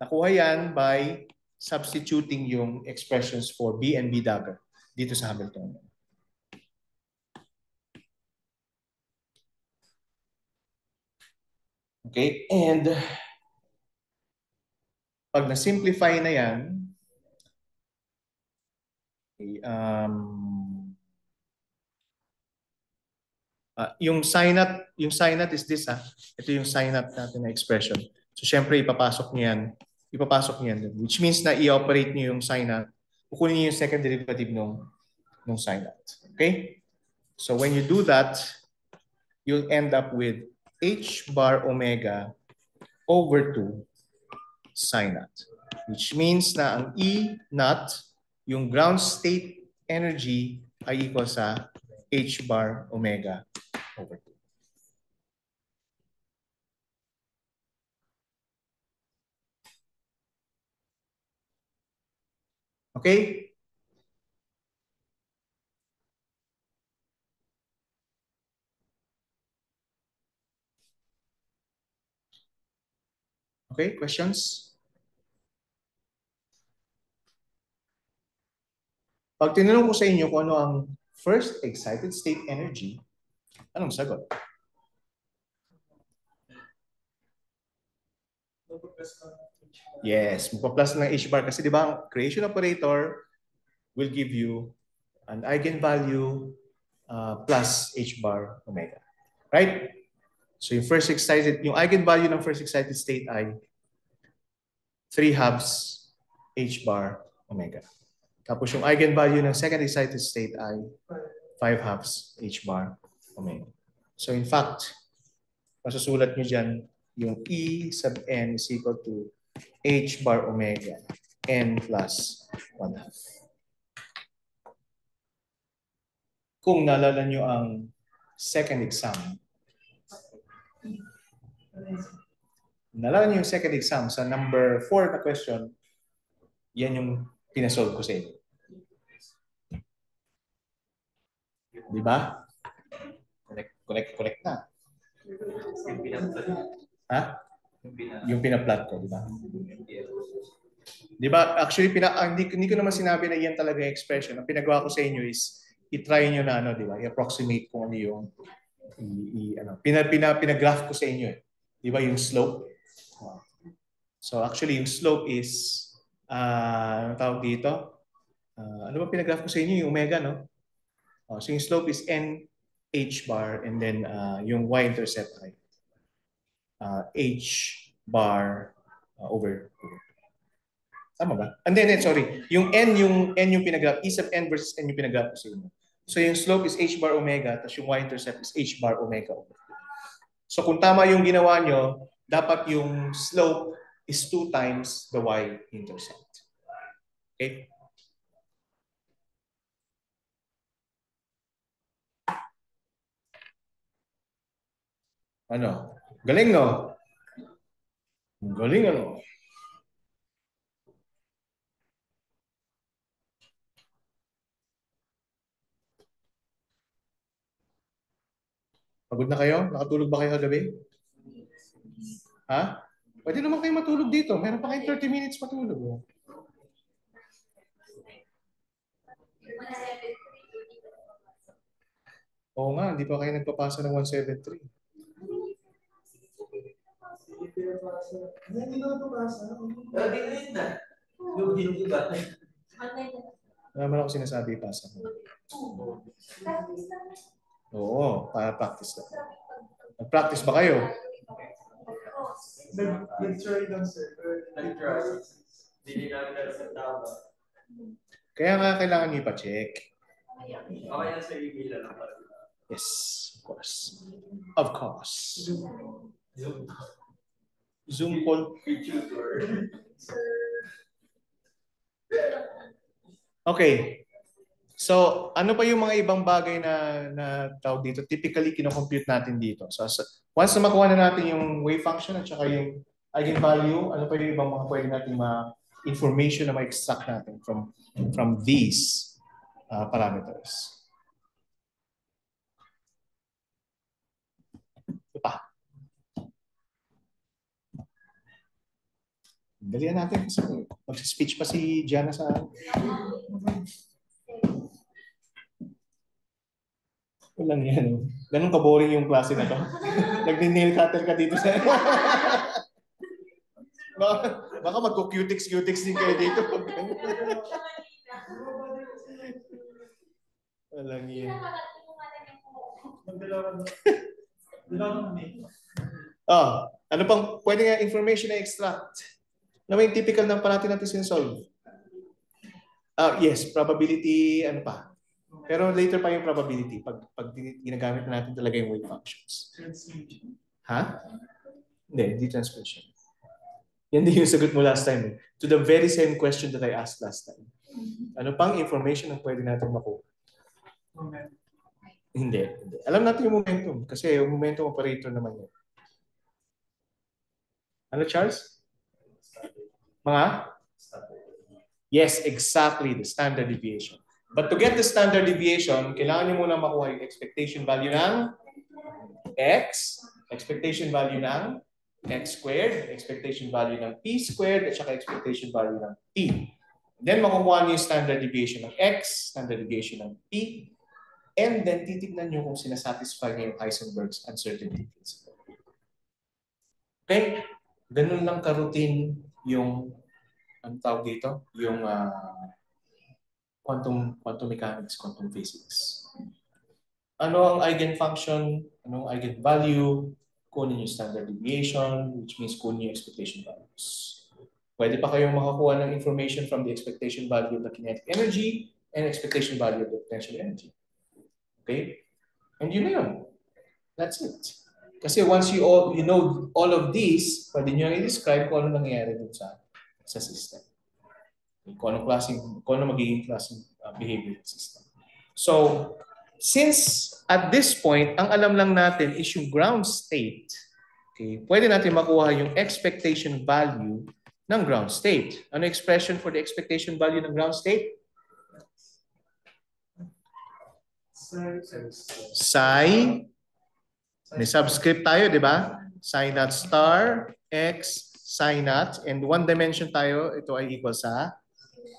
Nakuha yan by substituting yung expressions for B and B dagger dito sa Hamiltonian. Okay, and pag na-simplify na yan, okay, yung sin naught is this ha. Ito yung sin naught natin na expression. So syempre ipapasok niyo yan dun, which means na i-operate niyo yung sin naught. Kukunin niyo yung second derivative nung sin naught. Okay? So when you do that, you'll end up with H bar omega over 2 sin naught. Which means na ang E naught, yung ground state energy ay equal sa H bar omega over 2. Okay? Okay, questions? Pag tinanong ko sa inyo kung ano ang first excited state energy, anong sagot? Yes, magpa-plus ng H bar kasi di ba ang creation operator will give you an eigenvalue plus H bar omega. Right? So yung eigenvalue ng first excited state ay 3/2 H bar omega. Tapos yung eigenvalue ng second excited state ay 5/2 H bar omega. So in fact, masusulat nyo dyan yung E sub n is equal to H bar omega n plus 1/2. Kung naalala nyo ang second exam. Nalaman niyo yung second exam sa number 4 na question, yan yung pinasolve ko sa inyo. Di ba? Connect na. Ha? Yung pina-plot ko, di ba? Di ba? Actually, hindi ko naman sinabi na yan talaga yung expression. Ang pinagawa ko sa inyo is i-try nyo na, di ba? I-approximate kung ano yung pinagraph ko sa inyo. Di ba yung slope? So actually, yung slope is, ano tawag dito? Ano ba pinagraph ko sa inyo? Yung omega, no? So yung slope is n h bar and then yung y-intercept ay h bar over. Tama ba? And then, sorry, yung n yung pinagraph, e sub n versus n yung pinagraph ko sa inyo. So yung slope is h bar omega, tapos yung y-intercept is h bar omega over. So kung tama yung ginawa nyo, dapat yung slope is 2 times the y-intercept. Okay? Ano? Galing, no? Galing, ano? Pagod na kayo? Nakatulog ba kayo kagabi? Ha? Pwede naman kayo matulog dito. Meron pa kayong 30 minutes matulog. Oh. Oo nga, hindi pa kayo nagpapasa ng 173. Hindi na nagpapasa. Hindi na. Wala naman ako sinasabi ipasa mo. Oo, para practice lang. Nag-practice ba kayo? Nag-try lang, sir. Nag-try. Hindi namin sa tama. Kaya nga kailangan nyo ipa-check. Okay na sa email lang pala. Yes, of course. Of course. Zoom call. Okay. So, ano pa yung mga ibang bagay na tawag dito? Typically, kinocompute natin dito. So, once na makuha na natin yung wave function at saka yung eigenvalue, ano pa yung ibang mga pwede natin information na ma-extract natin from these parameters? Ito pa. Dalihan natin kasi mag-speech pa si Gianna sa... Walang yan. Ganun ka-boring yung klase na to. Nag-nail cutter ka dito sa... baka magko-cutix din kayo dito. Walang yan. Ano pang pwede nga information na extract? Na may typical ng parati natin sinsolve. Yes, probability, ano pa? Pero later pa yung probability pag ginagamit na natin talaga yung wave functions. Ha? Hindi transmission. Yan din yung sagot mo last time. To the very same question that I asked last time. Ano pang information ang pwede natin makuha? Hindi. Alam natin yung momentum kasi yung momentum operator naman yun. Ano, Charles? Yes, exactly. The standard deviation. But to get the standard deviation, kailangan nyo muna makuha yung expectation value ng x, expectation value ng x squared, expectation value ng p squared, at saka expectation value ng p. Then makukuha nyo yung standard deviation ng x, standard deviation ng p, and then titignan nyo kung sinasatisfy nyo yung Heisenberg's uncertainty principle. Okay? Ganun lang ka-routine yung, ang tawag dito, yung quantum mechanics, quantum physics. Ano ang eigenfunction, ano ang eigenvalue, kunin yung standard deviation, which means kunin yung expectation values. Pwede pa kayong makakuha ng information from the expectation value of the kinetic energy and expectation value of the potential energy. Okay? And yun na yun. That's it. Kasi once you know all of these, pwede nyo i-describe kung ano nangyayari dun sa system. Kung ano magiging klaseng behavior system. So, Since at this point, ang alam lang natin is yung ground state, okay, pwede natin makuha yung expectation value ng ground state. Ano expression for the expectation value ng ground state? Psi, may subscript tayo, di ba? Psi naught star, x, psi naught, and one dimension tayo, ito ay equal sa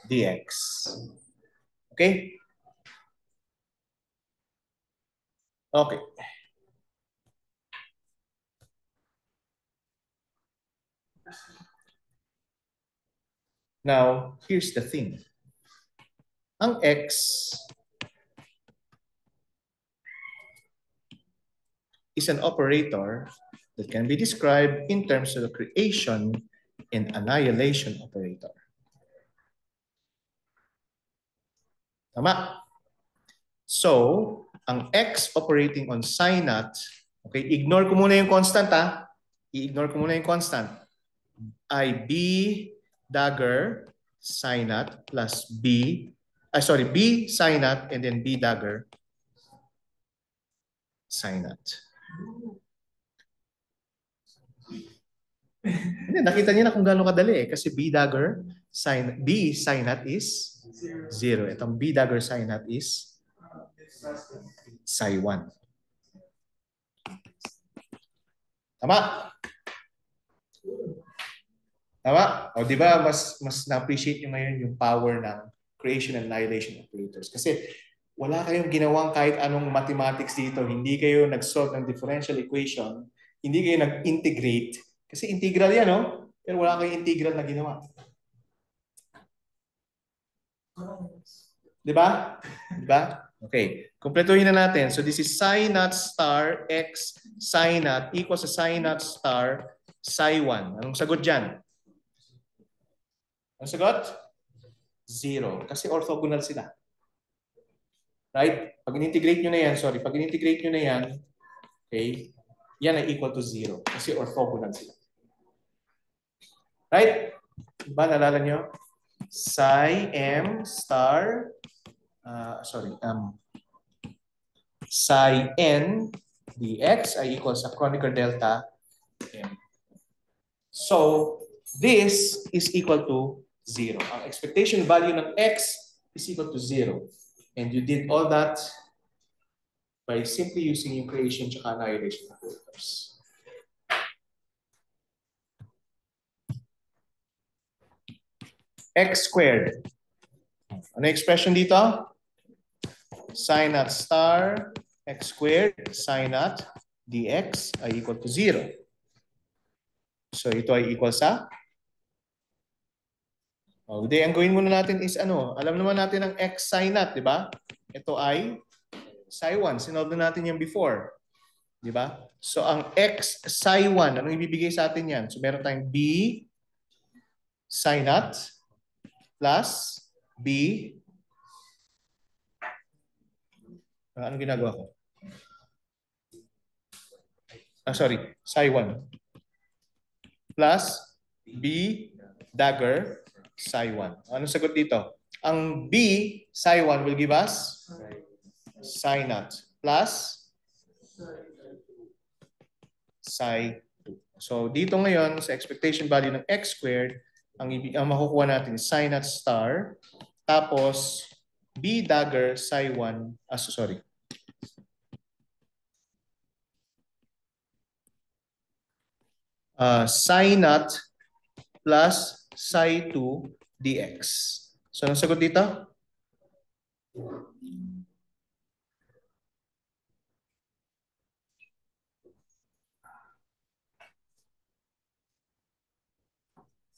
dx. Okay? Okay. Now, here's the thing. Ang x is an operator that can be described in terms of the creation and annihilation operator. Tama? So, ang x operating on psi naught, okay, ignore ko muna yung constant ha. I-ignore ko muna yung constant. Ay b dagger psi naught plus b, b psi naught and then b dagger psi naught. Nakita niyo na kung gaano kadali eh. Kasi b dagger b psi naught is 0. Itong b dagger psi naught is psi 1. Tama? Tama? O di ba mas na-appreciate niyo ngayon yung power ng creation and annihilation operators. Kasi wala kayong ginawang kahit anong mathematics dito. Hindi kayo nag-solve ng differential equation. Hindi kayo nag-integrate. Kasi integral yan, no? Pero wala kayong integral na ginawa. Di ba? Di ba? Okay. Kumpletuhin na natin. So this is psi naught star x psi naught equals to psi naught star psi 1. Anong sagot dyan? Anong sagot? 0. Kasi orthogonal sila. Right? Pag in-integrate nyo na yan, pag in-integrate nyo na yan, okay, yan ay equal to 0. Kasi orthogonal sila. Right? Diba? Nalala nyo? Psi m star, psi n dx ay equal sa Kronecker delta m. So, this is equal to 0. Ang expectation value ng x is equal to 0. And you did all that by simply using yung creation and annihilation operators. X squared. Ano yung expression dito? Psi naught star x squared psi naught dx ay equal to 0. So ito ay equal sa? Hindi, ang gawin muna natin is ano? Alam naman natin ang x psi naught, di ba? Ito ay psi 1. Sinolve na natin yung before. Di ba? So ang x psi 1, anong ibibigay sa atin yan? So meron tayong b psi naught plus b. Anong ginagawa ko? Psi 1 plus b dagger psi 1. Anong sagot dito? Ang b psi 1 will give us psi naught plus psi 2. So dito ngayon sa expectation value ng x squared, ang makukuha natin is psi naught star tapos b dagger psi 1, psi naught plus psi 2 dx. So, anong sagot dito?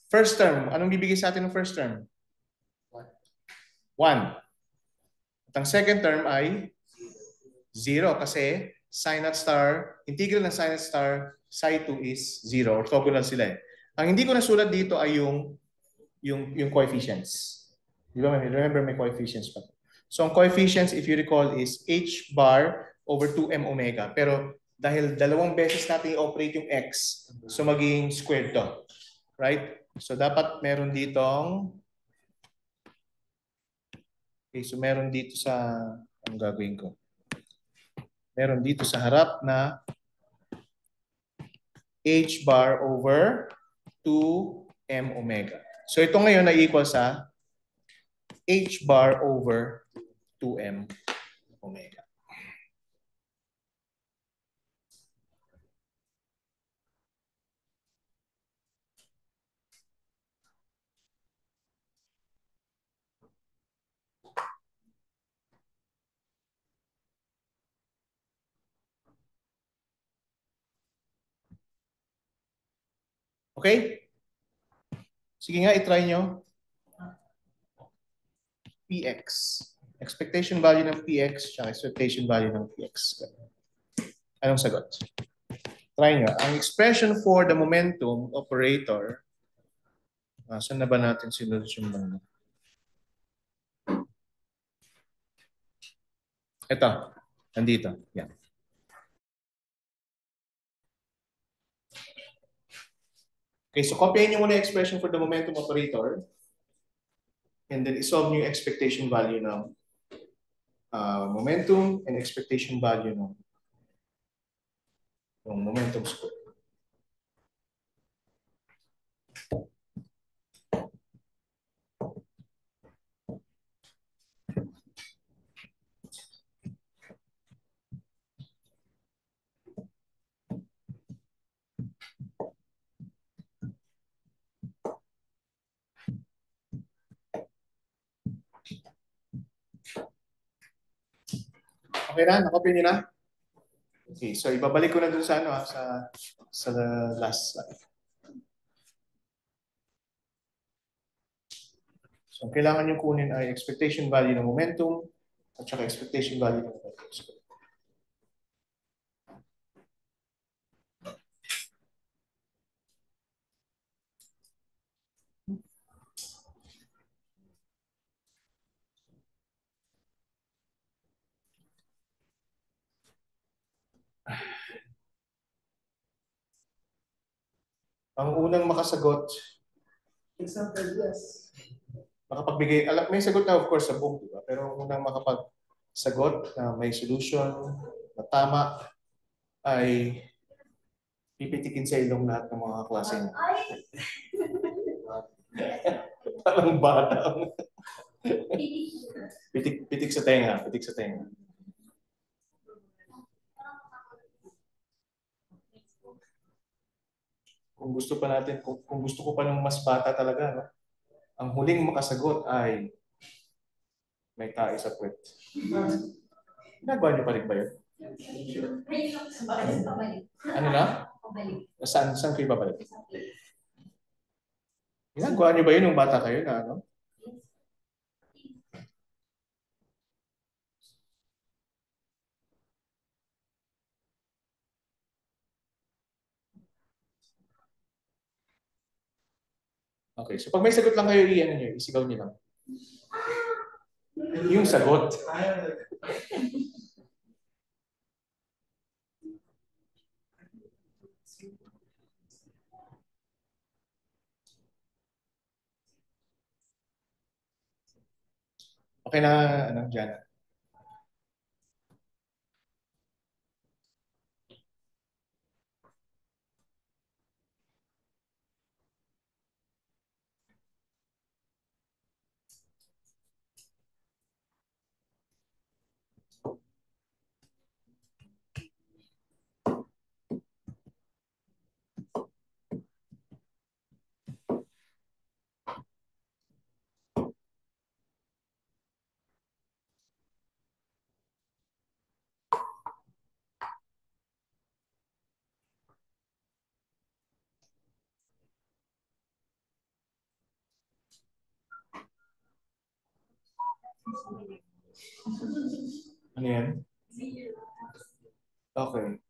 First term, anong bibigay sa atin ng first term? 1. At ang second term ay 0 kasi psi naught star, integral ng psi naught star, psi 2 is 0. Orthogonal sila eh. Ang hindi ko nasulat dito ay yung coefficients. Di ba? Remember may coefficients pa. So ang coefficients, if you recall, is h bar over 2m omega. Pero dahil dalawang beses natin i-operate yung x, so magiging squared to. Right? So dapat meron ditong, okay, so meron dito sa, ang gagawin ko. meron dito sa harap na h bar over 2m omega. So ito ngayon ay equal sa h bar over 2m omega. Okay? Sige nga, itry nyo. Px. Expectation value ng Px tsaka expectation value ng Px. Anong sagot? Try nyo. Ang expression for the momentum operator, saan na ba natin sinulusyon mo? Ito. Nandito. Yan. Okay, so copyin nyo muna yung expression for the momentum operator and then isolve nyo yung expectation value ng momentum and expectation value ng momentum square. Okay na? Nakopy nyo na? Okay, so ibabalik ko na dun sa sa last slide. So ang kailangan nyo kunin ay expectation value ng momentum at saka expectation value ng momentum square. Ang unang makasagot, example, yes. Makapagbigay, may sagot na of course sa book, di ba? Pero ang unang makapagsagot na may solution na tama ay pipitikin sa ilong lahat ng mga klase niya. Parang bata. Pitik sa tenga, pitik sa tenga. Kung gusto pa natin, kung gusto ko pa ng mas bata talaga, no? Ang huling makasagot ay may tae sa puwet. Ginagawa niyo pa rin ba yun? Ano na? Saan kayo babalik? Ginagawa niyo ba yun nung bata kayo na ano? Okay, so pag may sagot lang kayo, i-ano niyo, isigaw niyo lang. Yung sagot. Okay na, ano, Jana? Ano yan? Okay.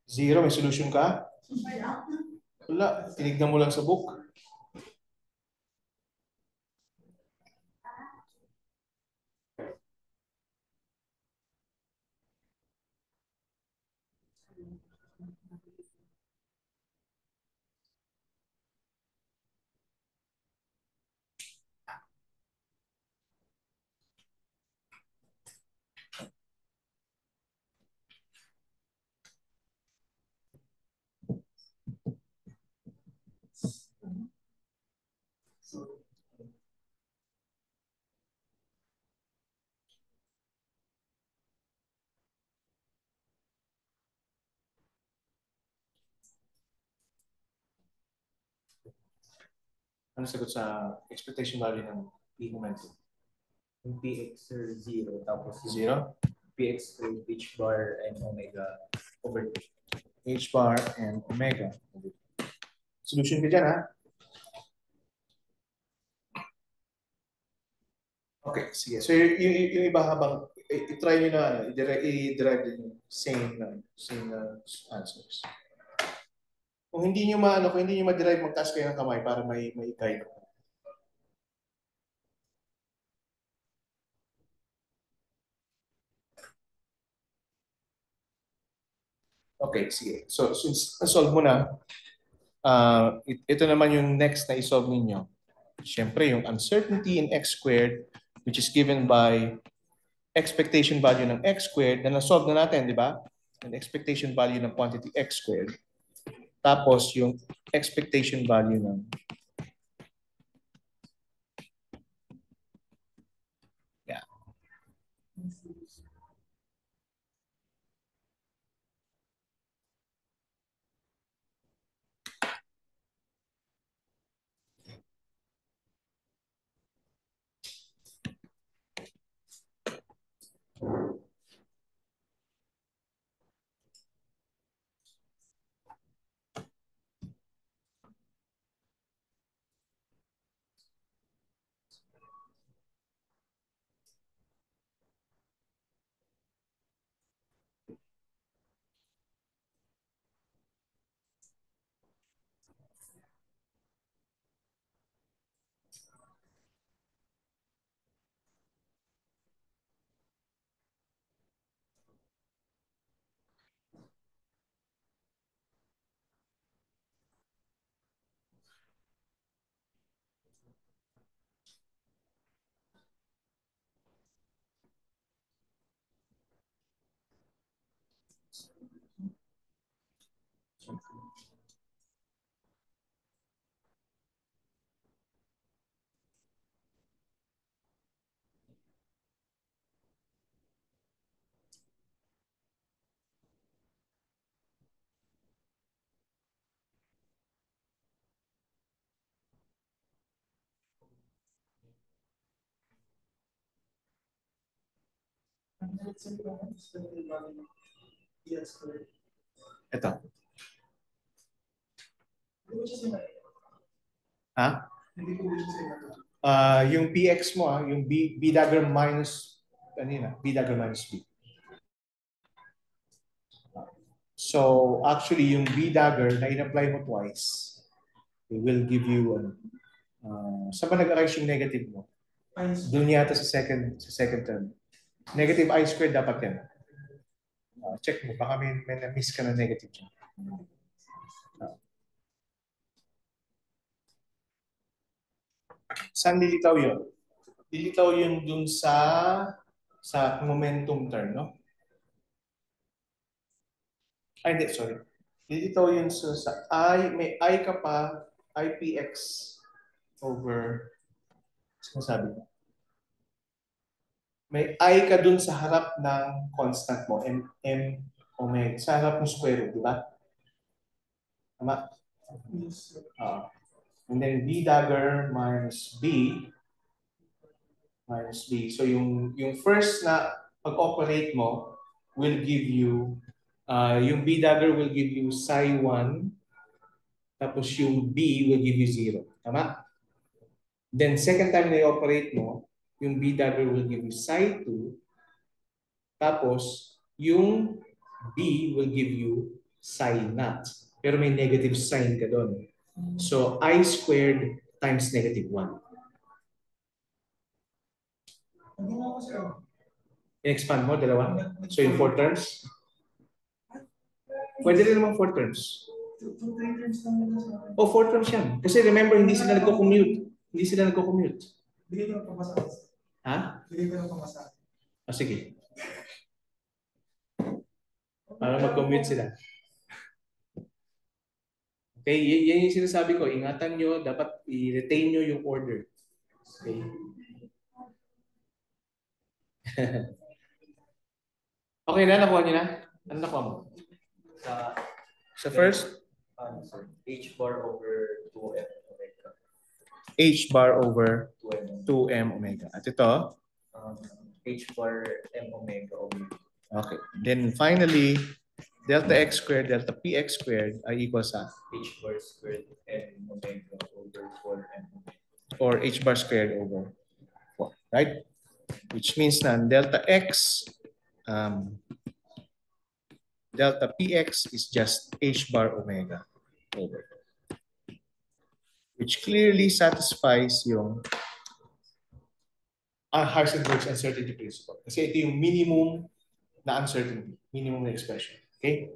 Zero, may solution ka? Wala. Tinignan mo lang sa book. Ano sagot sa expectation value ng P momentum? Yung PX sir, 0. Tapos yung 0? PX squared, H bar, and omega over 2. H bar and omega. Solution ka dyan, ha? Okay, sige. So, yung iba habang, i-try nyo na, i-derive din yung same answers. Kung hindi nyo kung hindi nyo ma-derive, magtaas kayo ng kamay para may guide. Okay, sige. So, since na-solve mo na, ito naman yung next na i-solve ninyo. Siyempre, yung uncertainty in x squared, which is given by expectation value ng x squared, na na-solve na natin, di ba? An expectation value ng quantity x squared. Tapos, yung expectation value ng ito. Ha? Yung PX mo, yung B dagger minus, B dagger minus B. So, actually, yung B dagger na in-apply mo twice, it will give you, saan ba nag-arise yung negative mo? Doon yata sa second term. Negative I squared dapat yan. Check mo, baka may na-miss ka na negative dyan. Saan lilitaw yun? Lilitaw yun dun sa momentum term, no? Ay, hindi, sorry. Lilitaw yun sa I, may I ka pa, IPX over, ano sabi ko? May I ka dun sa harap ng constant mo, M omega, sa harap ng square root, di ba? Tama? Yes. And then B dagger minus B minus B. So yung first na pag-operate mo will give you, yung B dagger will give you psi 1, tapos yung B will give you 0. Tama? Then second time na i-operate mo, yung B dagger will give you psi 2, tapos yung B will give you psi naught. Pero may negative sign ka doon. So I squared times negative 1. I-expand mo, dalawa. So in 4 terms, pwede rin naman 4 terms. O, 4 terms yan. Kasi remember, hindi sila nagko-commute. Hindi sila nagko-commute. Bigay ko ng pamasa. Ha? Bigay ko ng pamasa. Sige. Para mag-commute sila. Okay, yan yung sinasabi ko. Ingatan nyo, dapat i-retain nyo yung order. Okay. Okay na, nakuha nyo na? Ano nakuha mo? Sa first? H bar over 2M omega. h bar over 2M. 2m omega. At ito, H bar M omega over okay. Then finally, delta x squared, delta px squared ay equal sa H bar squared M omega over 4M omega. or h bar squared over 4, right? Which means na delta x, delta px is just h bar omega over, which clearly satisfies yung Heisenberg's uncertainty principle. Kasi ito yung minimum na uncertainty, minimum na expression. Okay?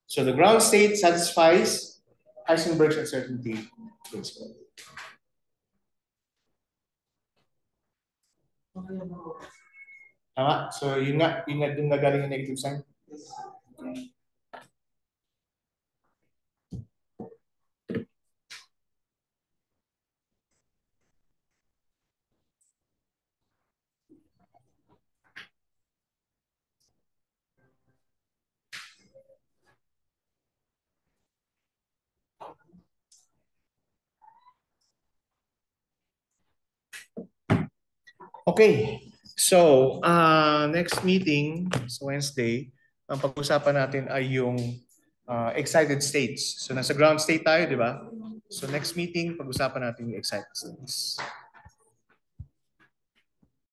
So the ground state satisfies Heisenberg's uncertainty principle. Tama? So yun nga dun na galing yung negative sign. Okay. So, next meeting sa Wednesday, ang pag-usapan natin ay yung excited states. So, nasa ground state tayo, di ba? So, next meeting, pag-usapan natin yung excited states.